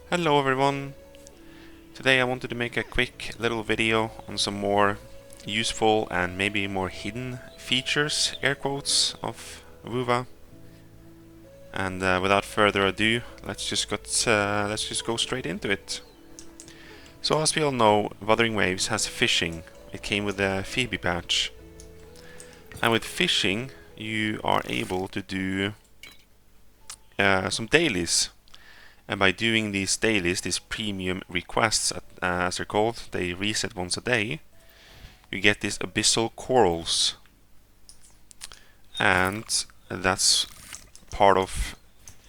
Hello everyone! Today I wanted to make a quick little video on some more useful and maybe more hidden features, air quotes, of WuWa. And without further ado, let's just go straight into it. So as we all know, Wuthering Waves has fishing. It came with a Phoebe patch. And with fishing, you are able to do some dailies. And by doing these dailies, these premium requests, as they're called, they reset once a day, you get these abyssal corals. And that's part of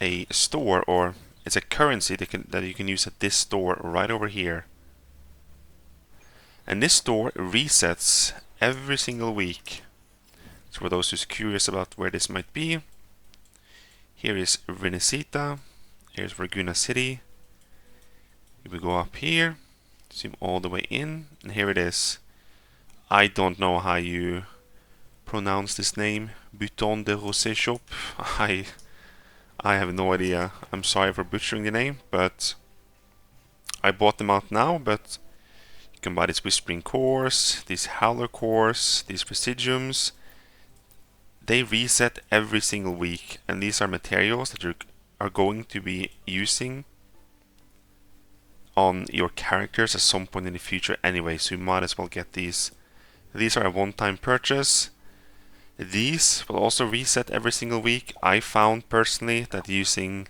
a store, or it's a currency that you can use at this store right over here. And this store resets every single week. So for those who's curious about where this might be, here is Renesita. Here's Raguna City. If we go up here, zoom all the way in, and here it is. I don't know how you pronounce this name. Bouton de Rosé Shop. I have no idea. I'm sorry for butchering the name, but I bought them out now. But you can buy this Whispering Cores, these Howler Cores, these Residuums. They reset every single week, and these are materials that you are going to be using on your characters at some point in the future anyway, so you might as well get these. These are a one-time purchase. These will also reset every single week. I found personally that using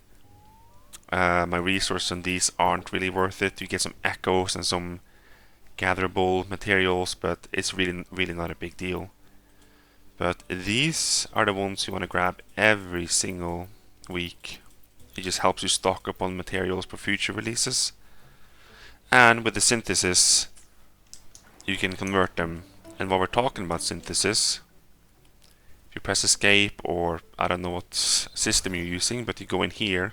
my resources on these aren't really worth it. You get some echoes and some gatherable materials, but it's really not a big deal. But these are the ones you want to grab every single week. It just helps you stock up on materials for future releases. And with the synthesis, you can convert them. And while we're talking about synthesis, if you press escape, or I don't know what system you're using, but you go in here,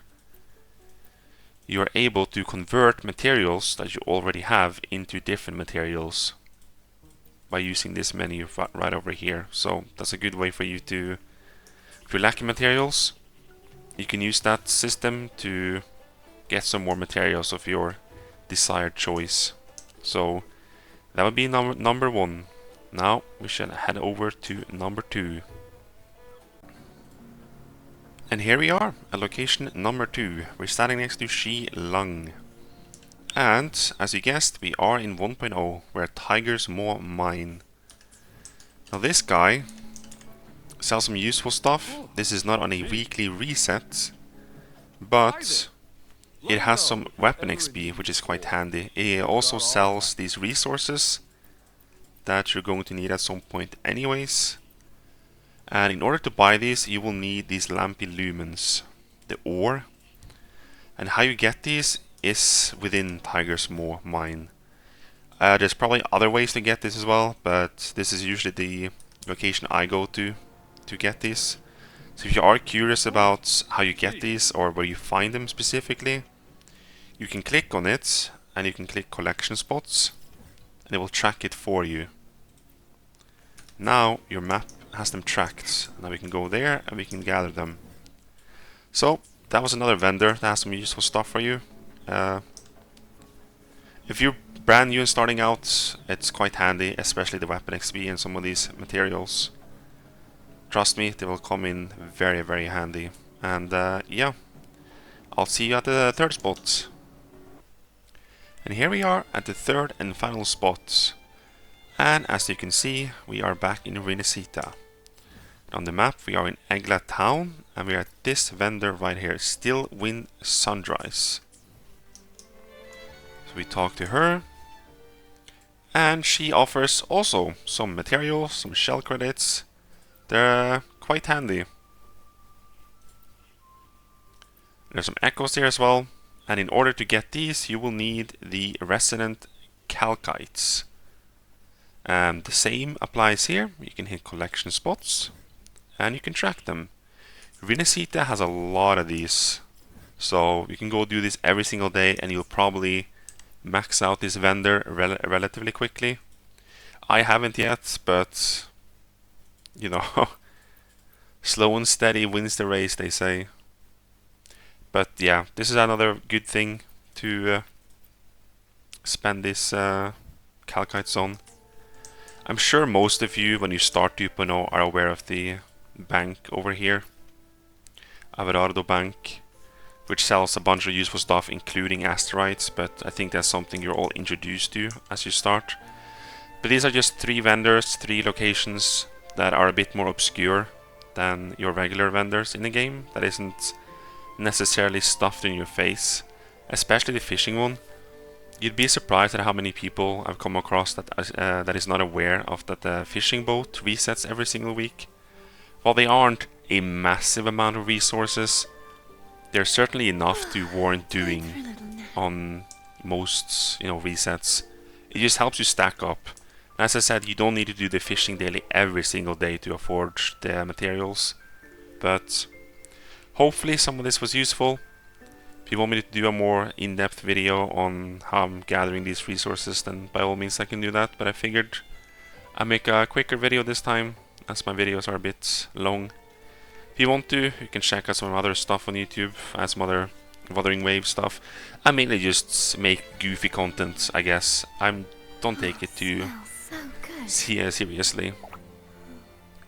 you are able to convert materials that you already have into different materials by using this menu right over here. So that's a good way for you to, if you're lacking materials, you can use that system to get some more materials of your desired choice. So that would be number one. Now we shall head over to number two. And here we are at location number 2. We're standing next to Shi Lung. And as you guessed, we are in 1.0. We're at Tiger's Maw Mine. Now this guy sells some useful stuff. This is not on a weekly reset, but it has some weapon XP, which is quite handy. It also sells these resources that you're going to need at some point anyways. And in order to buy these, you will need these Lampy Lumens, the ore. And how you get these is within Tiger's Maw Mine. There's probably other ways to get this as well, but this is usually the location I go to get these. So if you are curious about how you get these or where you find them specifically, you can click on it and you can click collection spots and it will track it for you. Now your map has them tracked. Now we can go there and we can gather them. So that was another vendor that has some useful stuff for you. If you're brand new and starting out, it's quite handy, especially the weapon XP and some of these materials. Trust me, they will come in very handy. And yeah, I'll see you at the third spot. And here we are at the third and final spot. And as you can see, we are back in Renesita. On the map we are in Egla town, and we are at this vendor right here, Still Wind Sunrise. So we talk to her, and she offers also some materials, some shell credits. They're quite handy. There's some echoes here as well, and in order to get these you will need the resonant calcites. And the same applies here. You can hit collection spots and you can track them. Renesita has a lot of these, so you can go do this every single day and you'll probably max out this vendor relatively quickly. I haven't yet, but you know, slow and steady wins the race, they say. But yeah, this is another good thing to spend this calcites on. I'm sure most of you, when you start 2.0, are aware of the bank over here, Averardo Bank, which sells a bunch of useful stuff, including asteroids, but I think that's something you're all introduced to as you start. But these are just 3 vendors, 3 locations that are a bit more obscure than your regular vendors in the game, that isn't necessarily stuffed in your face, especially the fishing one. You'd be surprised at how many people I've come across that is not aware of that the fishing boat resets every single week. While they aren't a massive amount of resources, they're certainly enough to warrant doing on most, resets. It just helps you stack up. And as I said, you don't need to do the fishing daily every single day to afford the materials, but hopefully some of this was useful. If you want me to do a more in-depth video on how I'm gathering these resources, then by all means I can do that, but I figured I'd make a quicker video this time, as my videos are a bit long. If you want to, you can check out some other stuff on YouTube, and some other wuthering wave stuff. I mainly just make goofy content, I guess. I don't take it too seriously.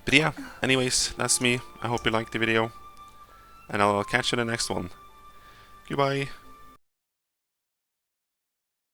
But yeah, anyways, that's me. I hope you liked the video, and I'll catch you in the next one. Goodbye.